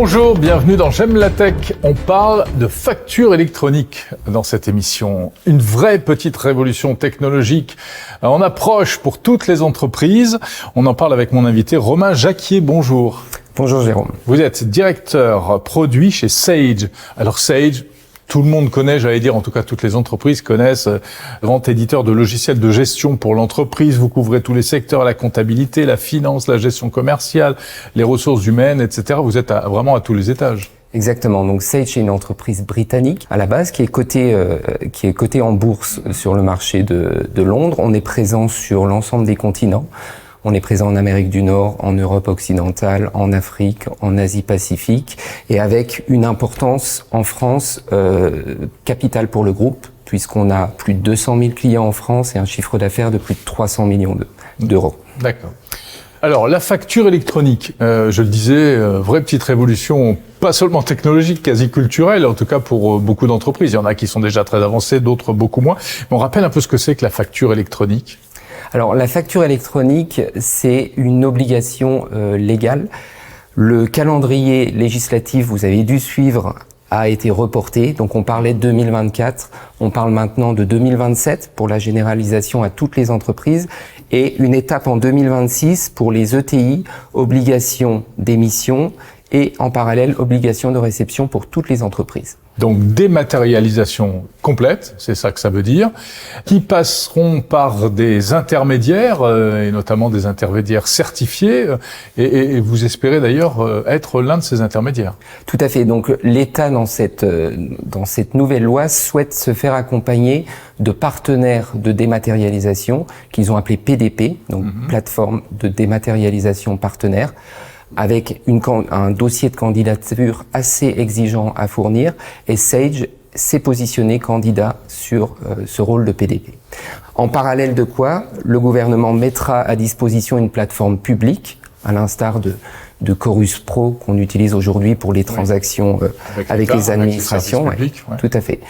Bonjour, bienvenue dans J'aime la tech. On parle de facture électronique dans cette émission. Une vraie petite révolution technologique en approche pour toutes les entreprises. On en parle avec mon invité Romain Jacquier. Bonjour. Bonjour Jérôme. Vous êtes directeur produit chez Sage. Alors Sage, tout le monde connaît, j'allais dire, en tout cas toutes les entreprises connaissent, grand éditeur de logiciels de gestion pour l'entreprise. Vous couvrez tous les secteurs, la comptabilité, la finance, la gestion commerciale, les ressources humaines, etc. Vous êtes vraiment à tous les étages. Exactement. Donc Sage est une entreprise britannique à la base qui est cotée en bourse sur le marché de Londres. On est présent sur l'ensemble des continents. On est présent en Amérique du Nord, en Europe occidentale, en Afrique, en Asie-Pacifique, et avec une importance en France capitale pour le groupe, puisqu'on a plus de 200 000 clients en France et un chiffre d'affaires de plus de 300 millions d'euros. D'accord. Alors, la facture électronique, je le disais, vraie petite révolution, pas seulement technologique, quasi culturelle, en tout cas pour beaucoup d'entreprises. Il y en a qui sont déjà très avancées, d'autres beaucoup moins. Mais on rappelle un peu ce que c'est que la facture électronique. Alors, la facture électronique, c'est une obligation légale. Le calendrier législatif, vous avez dû suivre, a été reporté. Donc, on parlait de 2024. On parle maintenant de 2027 pour la généralisation à toutes les entreprises et une étape en 2026 pour les ETI, obligation d'émission et en parallèle, obligation de réception pour toutes les entreprises. Donc dématérialisation complète, c'est ça que ça veut dire, qui passeront par des intermédiaires, et notamment des intermédiaires certifiés, et vous espérez d'ailleurs être l'un de ces intermédiaires. Tout à fait. Donc l'État, dans cette nouvelle loi, souhaite se faire accompagner de partenaires de dématérialisation qu'ils ont appelé PDP, donc plateforme de dématérialisation partenaire, avec un dossier de candidature assez exigeant à fournir, et Sage s'est positionné candidat sur ce rôle de PDP. En parallèle de quoi, le gouvernement mettra à disposition une plateforme publique, à l'instar de Chorus Pro qu'on utilise aujourd'hui pour les transactions avec les administrations. Publics, Tout à fait.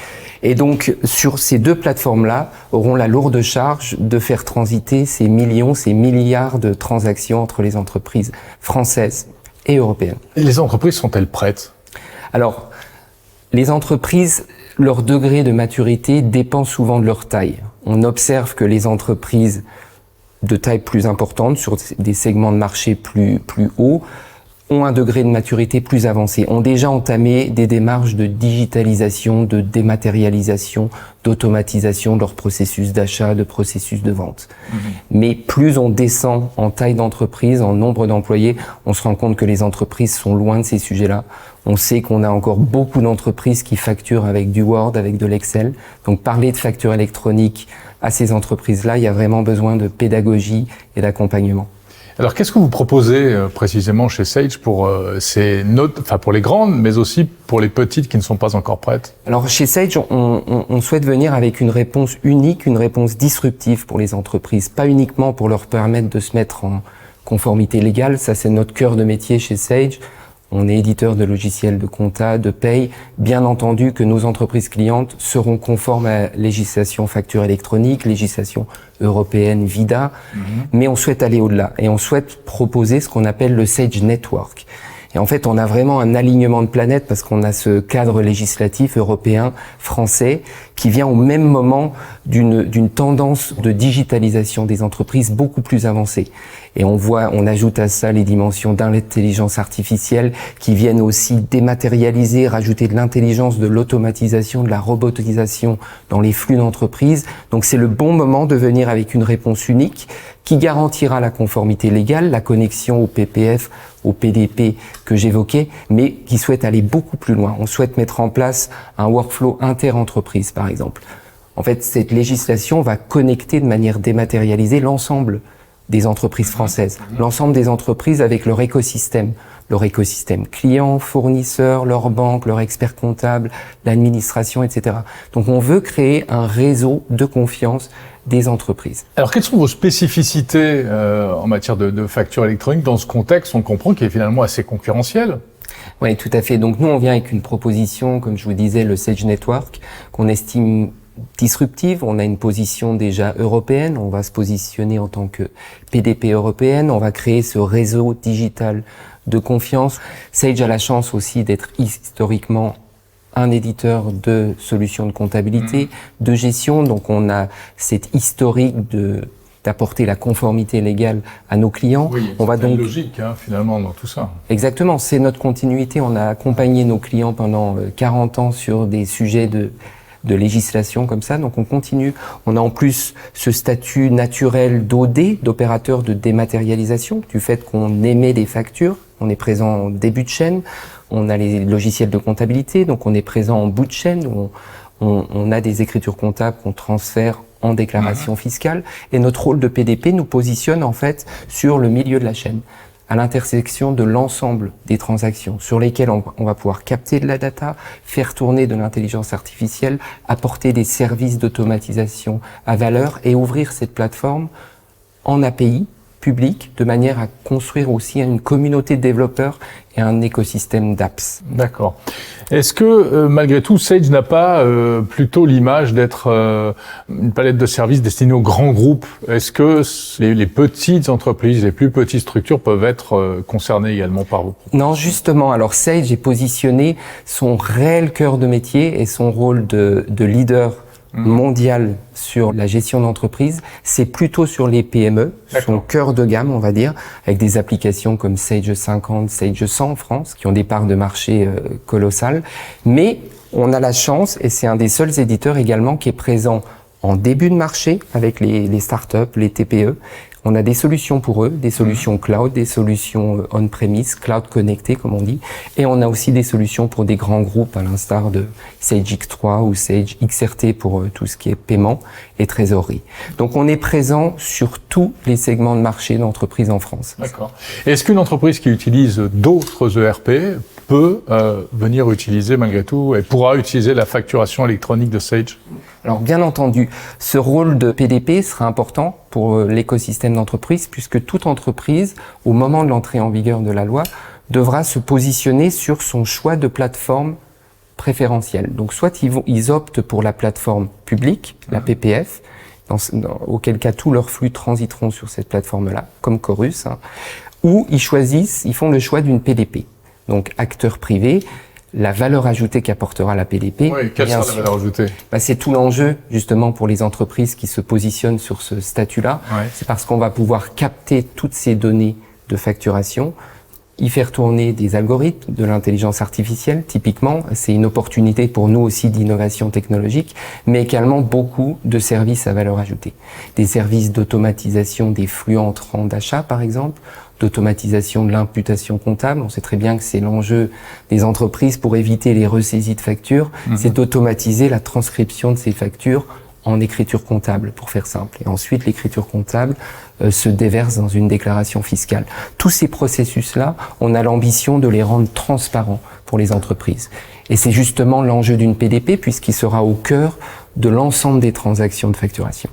Et donc, sur ces deux plateformes-là, auront la lourde charge de faire transiter ces millions, ces milliards de transactions entre les entreprises françaises et européennes. Et les entreprises sont-elles prêtes ? Alors, les entreprises, leur degré de maturité dépend souvent de leur taille. On observe que les entreprises de taille plus importante, sur des segments de marché plus hauts, ont un degré de maturité plus avancé, ont déjà entamé des démarches de digitalisation, de dématérialisation, d'automatisation de leur processus d'achat, de processus de vente. Mais plus on descend en taille d'entreprise, en nombre d'employés, on se rend compte que les entreprises sont loin de ces sujets-là. On sait qu'on a encore beaucoup d'entreprises qui facturent avec du Word, avec de l'Excel. Donc parler de facture électronique à ces entreprises-là, il y a vraiment besoin de pédagogie et d'accompagnement. Alors, qu'est-ce que vous proposez précisément chez Sage pour pour les grandes, mais aussi pour les petites qui ne sont pas encore prêtes ? Alors, chez Sage, on souhaite venir avec une réponse unique, une réponse disruptive pour les entreprises, pas uniquement pour leur permettre de se mettre en conformité légale. Ça, c'est notre cœur de métier chez Sage. On est éditeur de logiciels de compta, de paye. Bien entendu que nos entreprises clientes seront conformes à la législation facture électronique, législation européenne VIDA, mais on souhaite aller au-delà et on souhaite proposer ce qu'on appelle le Sage Network. Et en fait, on a vraiment un alignement de planètes parce qu'on a ce cadre législatif européen, français, qui vient au même moment d'une tendance de digitalisation des entreprises beaucoup plus avancée. Et on ajoute à ça les dimensions d'intelligence artificielle qui viennent aussi dématérialiser, rajouter de l'intelligence, de l'automatisation, de la robotisation dans les flux d'entreprise. Donc c'est le bon moment de venir avec une réponse unique qui garantira la conformité légale, la connexion au PPF, au PDP que j'évoquais, mais qui souhaite aller beaucoup plus loin. On souhaite mettre en place un workflow inter-entreprise, par exemple. En fait, cette législation va connecter de manière dématérialisée l'ensemble des entreprises françaises, l'ensemble des entreprises avec leur écosystème client, fournisseur, leur banque, leur expert comptable, l'administration, etc. Donc on veut créer un réseau de confiance des entreprises. Alors quelles sont vos spécificités en matière de facture électronique dans ce contexte? On comprend qu'il est finalement assez concurrentiel. Oui, tout à fait. Donc nous, on vient avec une proposition, comme je vous disais, le Sage Network, qu'on estime disruptive. On a une position déjà européenne. On va se positionner en tant que PDP européenne. On va créer ce réseau digital de confiance. Sage a la chance aussi d'être historiquement un éditeur de solutions de comptabilité, de gestion. Donc on a cette historique d'apporter la conformité légale à nos clients. Oui, on va donc logique finalement dans tout ça. Exactement, c'est notre continuité. On a accompagné nos clients pendant 40 ans sur des sujets de législation comme ça, donc on continue. On a en plus ce statut naturel d'OD, d'opérateur de dématérialisation, du fait qu'on émet des factures. On est présent en début de chaîne, on a les logiciels de comptabilité, donc on est présent en bout de chaîne, on a des écritures comptables qu'on transfère en déclaration fiscale, et notre rôle de PDP nous positionne en fait sur le milieu de la chaîne, à l'intersection de l'ensemble des transactions sur lesquelles on va pouvoir capter de la data, faire tourner de l'intelligence artificielle, apporter des services d'automatisation à valeur et ouvrir cette plateforme en API public de manière à construire aussi une communauté de développeurs et un écosystème d'apps. D'accord. Est-ce que malgré tout, Sage n'a pas plutôt l'image d'être une palette de services destinée aux grands groupes? Est-ce que les petites entreprises, les plus petites structures peuvent être concernées également par vous? Non, justement. Alors Sage est positionné, son réel cœur de métier et son rôle de leader mondial sur la gestion d'entreprise, c'est plutôt sur les PME, son cœur de gamme, on va dire, avec des applications comme Sage 50, Sage 100 en France, qui ont des parts de marché colossales. Mais on a la chance, et c'est un des seuls éditeurs également qui est présent en début de marché avec les startups, les TPE. On a des solutions pour eux, des solutions cloud, des solutions on-premise, cloud connecté comme on dit, et on a aussi des solutions pour des grands groupes à l'instar de Sage X3 ou Sage XRT pour tout ce qui est paiement et trésorerie. Donc on est présent sur tous les segments de marché d'entreprise en France. D'accord. Est-ce qu'une entreprise qui utilise d'autres ERP peut venir utiliser malgré tout et pourra utiliser la facturation électronique de Sage? Alors bien entendu, ce rôle de PDP sera important pour l'écosystème d'entreprise puisque toute entreprise, au moment de l'entrée en vigueur de la loi, devra se positionner sur son choix de plateforme préférentielle. Donc soit ils optent pour la plateforme publique, la PPF, auquel cas tous leurs flux transiteront sur cette plateforme-là, comme Chorus, ou ils font le choix d'une PDP, donc acteur privé. La valeur ajoutée qu'apportera la PDP. Oui, quelle sera la valeur ajoutée? C'est tout l'enjeu, justement, pour les entreprises qui se positionnent sur ce statut-là. Ouais. C'est parce qu'on va pouvoir capter toutes ces données de facturation, y faire tourner des algorithmes, de l'intelligence artificielle, typiquement. C'est une opportunité pour nous aussi d'innovation technologique, mais également beaucoup de services à valeur ajoutée. Des services d'automatisation des flux entrants d'achat, par exemple, d'automatisation de l'imputation comptable. On sait très bien que c'est l'enjeu des entreprises pour éviter les ressaisies de factures. C'est d'automatiser la transcription de ces factures en écriture comptable, pour faire simple. Et ensuite, l'écriture comptable se déverse dans une déclaration fiscale. Tous ces processus-là, on a l'ambition de les rendre transparents pour les entreprises. Et c'est justement l'enjeu d'une PDP, puisqu'il sera au cœur de l'ensemble des transactions de facturation.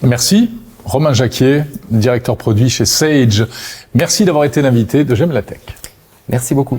Merci. Romain Jacquier, directeur produit chez Sage. Merci d'avoir été l'invité de J'aime la tech. Merci beaucoup.